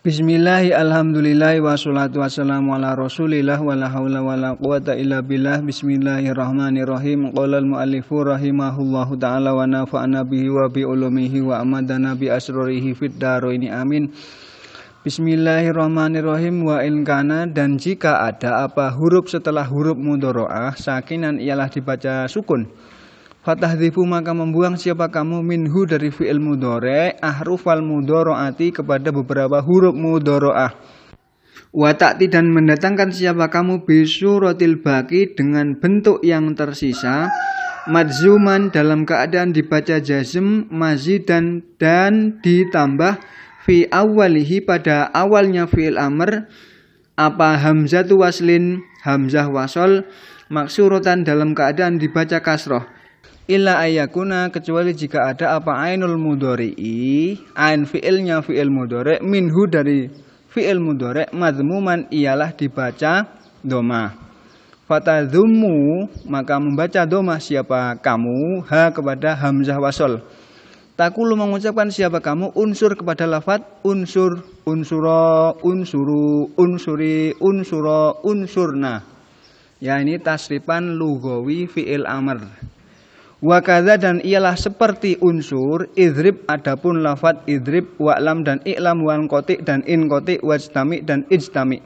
Bismillahi alhamdulillahi wassalatu wassalamu ala rasulillah wa la hawla wa la quwata illa billah. Bismillahirrahmanirrahim. Qala al-muallifu rahimahullahu ta'ala wa nafa'ana bihi wa bi ulumihi wa amadana bi asrarihi fid dharaini amin. Bismillahirrahmanirrahim. Wa in kana, dan jika ada apa huruf setelah huruf mudharaah sakinan ialah dibaca sukun. Fatahdzifu, maka membuang siapa kamu minhu dari fi'il mudhari' ahrufal mudhari'ati kepada beberapa huruf mudhari'ah. Wa ta'ti, dan mendatangkan siapa kamu bisuratil baqi dengan bentuk yang tersisa madzuman dalam keadaan dibaca jazm mazidan dan ditambah fi awalihi pada awalnya fi'il amr apa hamzatu waslin hamzah wasol maksuratan dalam keadaan dibaca kasroh. Illa ayakuna, kecuali jika ada apa ainul mudhari'i, ain fi'ilnya fi'il mudhari' minhu dari fi'il mudhari' madzmuman ialah dibaca dhamma. Fatadhummu, maka membaca dhamma siapa kamu ha kepada hamzah wasol. Takulu, mengucapkan siapa kamu unsur kepada lafaz unsur, unsura, unsuru, unsuri, unsura, unsurna. Ya, ini tasrifan lughawi fi'il amr. Wa kadza, dan ialah seperti unsur idrib, adapun lafadz idrib, wa'lam dan i'lam, wan qati dan in qati, wajtami dan ijtami,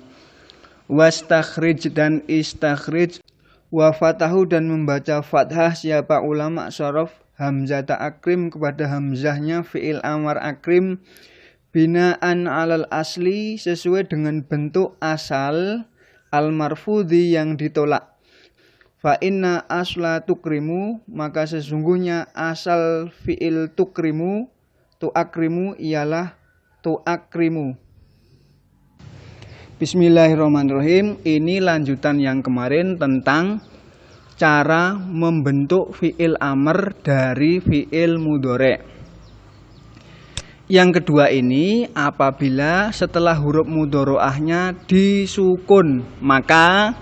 wastakhrij dan istakhrij, wa fatahu, dan membaca fathah siapa ulama syaraf hamzata akrim kepada hamzahnya fi'il amar akrim binaan alal asli sesuai dengan bentuk asal al marfudhi yang ditolak. Fa inna asla tukrimu, maka sesungguhnya asal fi'il tukrimu tuakrimu ialah tuakrimu. Bismillahirrahmanirrahim. Ini lanjutan yang kemarin tentang cara membentuk fi'il amr dari fi'il mudhari'. Yang kedua ini apabila setelah huruf mudhari'ahnya disukun, maka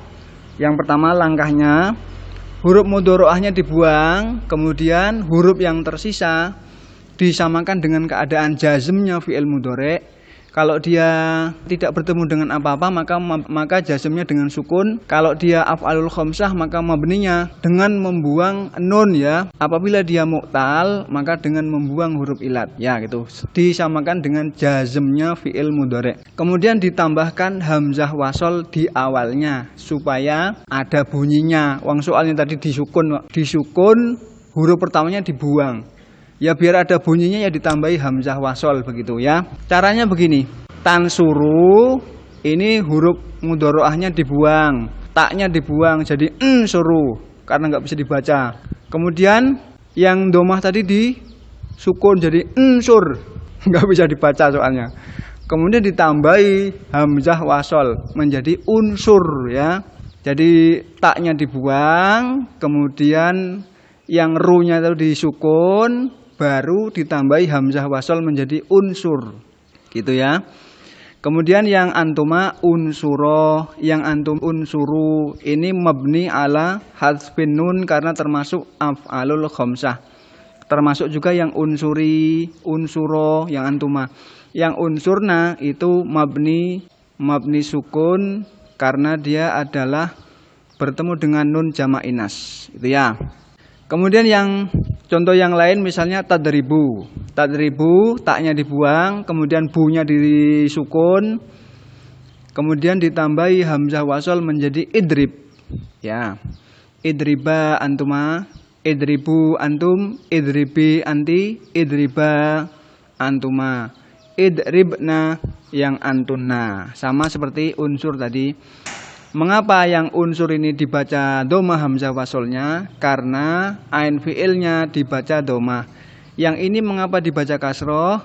yang pertama langkahnya huruf mudhari'ahnya dibuang, kemudian huruf yang tersisa disamakan dengan keadaan jazmnya fi'il mudhari'. Kalau dia tidak bertemu dengan apa-apa maka jazmnya dengan sukun. Kalau dia af'alul khamsah maka mabninya dengan membuang nun ya. Apabila dia mu'tal maka dengan membuang huruf ilat. Ya gitu. Disamakan dengan jazmnya fi'il mudhari'. Kemudian ditambahkan hamzah wasol di awalnya supaya ada bunyinya. Wang soalnya tadi disukun huruf pertamanya dibuang. Ya biar ada bunyinya ya ditambahi hamzah wasol begitu ya. Caranya begini. Tansuru ini huruf mudhari'ahnya dibuang, taknya dibuang jadi suru karena nggak bisa dibaca. Kemudian yang domah tadi disukun jadi sur, nggak bisa dibaca soalnya. Kemudian ditambahi hamzah wasol menjadi unsur ya. Jadi taknya dibuang, kemudian yang ru-nya itu disukun, baru ditambahi hamzah wasol menjadi unsur gitu ya. Kemudian yang antuma unsuro, yang antum unsuru ini mabni ala hadzfin nun karena termasuk af'alul khamsah. Termasuk juga yang unsuri, unsuro, yang antuma. Yang unsurna itu mabni sukun karena dia adalah bertemu dengan nun jama' inas itu ya. Kemudian yang contoh yang lain misalnya tadribu. Tadribu taknya dibuang, kemudian bu-nya disukun, kemudian ditambahi hamzah wasol menjadi idrib. Ya. Idriba antuma, idribu antum, idribi anti, idriba antuma. Idribna yang antunna. Sama seperti unsur tadi. Mengapa yang unsur ini dibaca dhamma hamzah wasolnya? Karena ain fi'ilnya dibaca dhamma. Yang ini mengapa dibaca kasroh?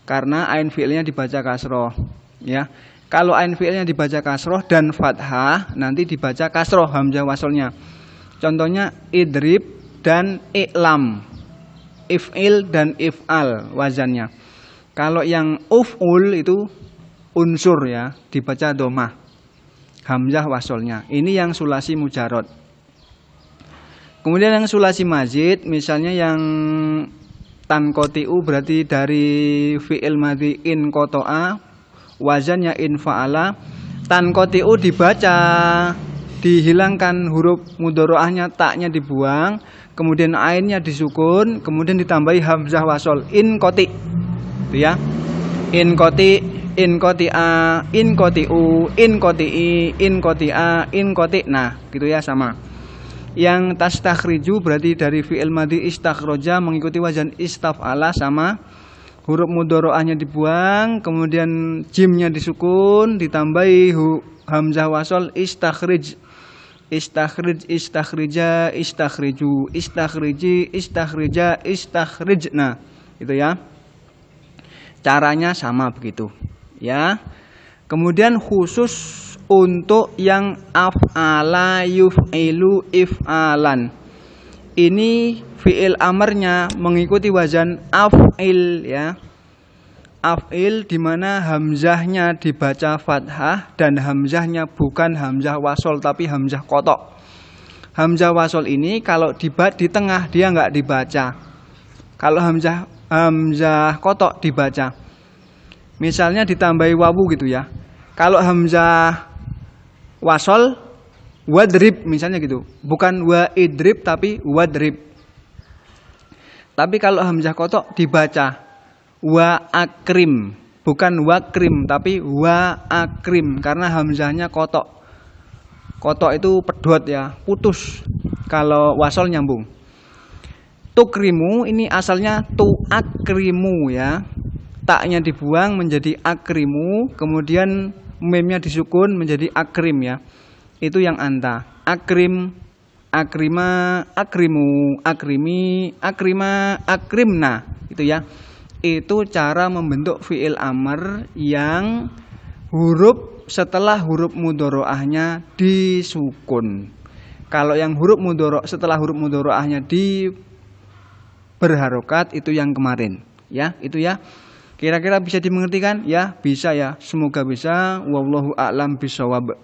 Karena ain fi'ilnya dibaca kasroh. Ya, kalau ain fi'ilnya dibaca kasroh dan fathah, nanti dibaca kasroh hamzah wasolnya. Contohnya idrib dan i'lam, if'il dan if'al wazannya. Kalau yang uf'ul itu unsur ya, dibaca dhamma. Hamzah wasolnya. Ini yang sulasi mujarod. Kemudian yang sulasi mazid, misalnya yang tanqotiu berarti dari fi'il madhi in koto'a wazannya in fa'ala, tanqotiu dibaca, dihilangkan huruf mudhoro'ahnya, taknya dibuang, kemudian ainnya disukun, kemudian ditambahi hamzah wasol inqoti. Itu ya. Inqoti, inqoti'a, inqotiu, inqoti'i, inqoti'a, inqoti. Nah, gitu ya sama. Yang tastakhriju berarti dari fi'il madhi istakhroja mengikuti wazan istaf'ala, sama huruf mudhoro'ahnya dibuang, kemudian jimnya disukun, ditambahi hamzah wasol istakhrij. Istakhrij, istakhrija, istakhriju, istakhriji, istakhrija, istakhrij. Nah, itu ya. Caranya sama begitu, ya. Kemudian khusus untuk yang af'ala yuf'ilu if'alan. Ini fi'il amarnya mengikuti wazan af'il ya. Af'il di mana hamzahnya dibaca fathah dan hamzahnya bukan hamzah wasol tapi hamzah qotok. Hamzah wasol ini kalau di tengah dia nggak dibaca. Kalau hamzah qotok dibaca. Misalnya ditambahi wawu gitu ya. Kalau hamzah wasol wadrib misalnya gitu, bukan wa idrib tapi wadrib. Tapi kalau hamzah qotok dibaca wa akrim, bukan wakrim tapi wa akrim karena hamzahnya qotok. Qotok itu pedot ya, putus. Kalau wasol nyambung. Tukrimu ini asalnya tuakrimu ya. Taknya dibuang menjadi akrimu, kemudian memnya disukun menjadi akrim ya. Itu yang anta. Akrim, akrima, akrimu, akrimi, akrima, akrimna. Itu ya. Itu cara membentuk fi'il amr yang huruf setelah huruf mudhoro'ahnya disukun. Kalau yang huruf setelah huruf mudhoro'ahnya berharokat itu yang kemarin. Ya, itu ya. Kira-kira bisa dimengerti kan? Ya, bisa ya. Semoga bisa. Wallahu a'lam bishawab.